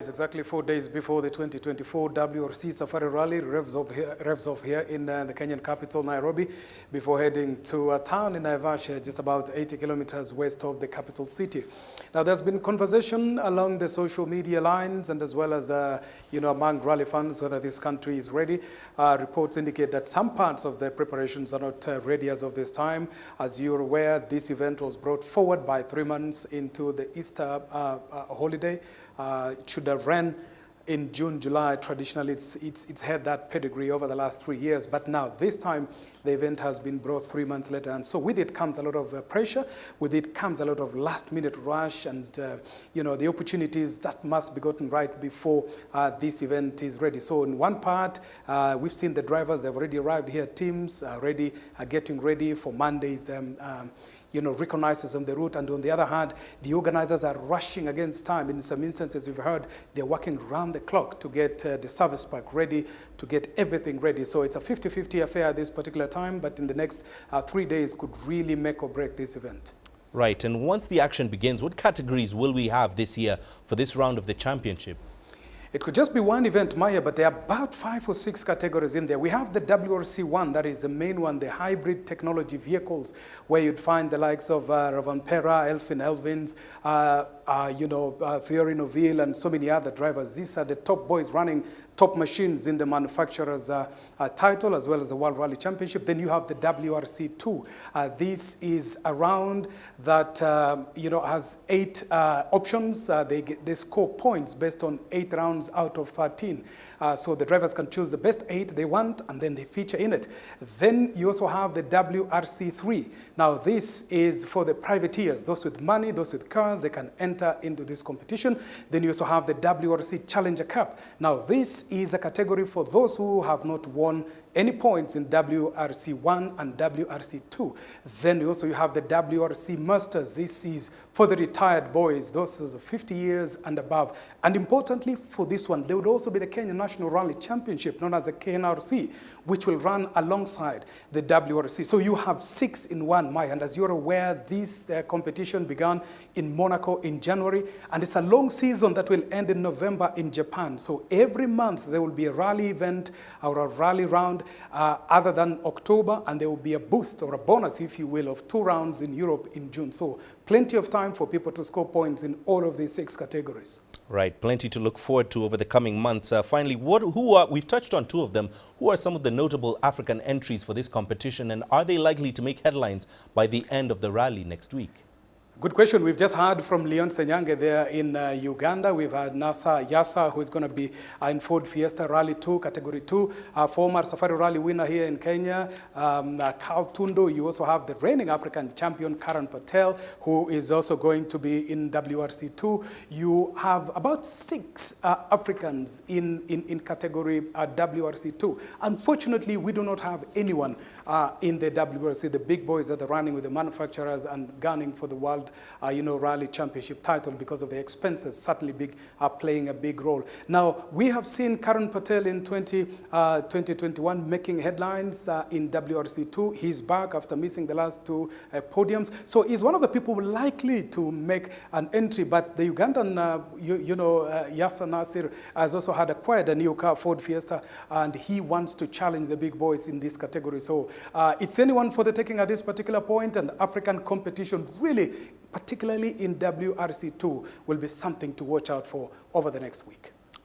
It's exactly 4 days before the 2024 WRC Safari Rally revs off here in the Kenyan capital, Nairobi, before heading to a town in Naivasha, just about 80 kilometers west of the capital city. Now, there's been conversation along the social media lines and as well as, among rally fans, whether this country is ready. Reports indicate that some parts of the preparations are not ready as of this time. As you're aware, this event was brought forward by 3 months into the Easter holiday. It should have ran in June, July. Traditionally, it's had that pedigree over the last 3 years. But now, this time, the event has been brought 3 months later. And so with it comes a lot of pressure. With it comes a lot of last-minute rush and, the opportunities that must be gotten right before this event is ready. So in one part, we've seen the drivers. They've already arrived here. Teams are getting ready for Monday's reconnaissance on the route, and on the other hand, the organizers are rushing against time. In some instances, we've heard they're working round the clock to get the service park ready, to get everything ready. So it's a 50-50 affair at this particular time, but in the next 3 days could really make or break this event. Right, and once the action begins, what categories will we have this year for this round of the championship? It could just be one event, Maya, but there are about 5 or 6 categories in there. We have the WRC1, that is the main one, the hybrid technology vehicles, where you'd find the likes of Ravampera, Elfin Elvins, Theory Noville, and so many other drivers. These are the top boys running top machines in the manufacturer's title, as well as the World Rally Championship. Then you have the WRC2. This is a round that has 8 options. They score points based on 8 rounds out of 13. So the drivers can choose the best 8 they want, and then they feature in it. Then you also have the WRC3. Now, this is for the privateers, those with money, those with cars, they can enter into this competition. Then you also have the WRC Challenger Cup. Now, this is a category for those who have not won any points in WRC1 and WRC2. Then you have the WRC Masters. This is for the retired boys, those who are 50 years and above. And importantly, for this one, there would also be the Kenya National Rally Championship, known as the KNRC, which will run alongside the WRC. So you have 6 in one, Maya. And as you're aware, this competition began in Monaco in January, and it's a long season that will end in November in Japan. So every month there will be a rally event or a rally round other than October, and there will be a boost or a bonus, if you will, of 2 rounds in Europe in June. So plenty of time for people to score points in all of these 6 categories. Right, plenty to look forward to over the coming months. Finally, we've touched on 2 of them. Who are some of the notable African entries for this competition, and are they likely to make headlines by the end of the rally next week? Good question. We've just heard from Leon Senyange there in Uganda. We've had Yasser, who is going to be in Ford Fiesta Rally 2, Category 2, former Safari Rally winner here in Kenya, Tundo. You also have the reigning African champion, Karan Patel, who is also going to be in WRC2. You have about 6 Africans in Category WRC2. Unfortunately, we do not have anyone in the WRC. The big boys that are running with the manufacturers and gunning for the World Rally Championship title because of the expenses, certainly playing a big role. Now, we have seen Karan Patel in 2021 making headlines in WRC2. He's back after missing the last 2 podiums. So he's one of the people likely to make an entry. But the Ugandan, Yassin Nasser has also acquired a new car, Ford Fiesta, and he wants to challenge the big boys in this category. So it's anyone for the taking at this particular point, and African competition really, particularly in WRC2, will be something to watch out for over the next week.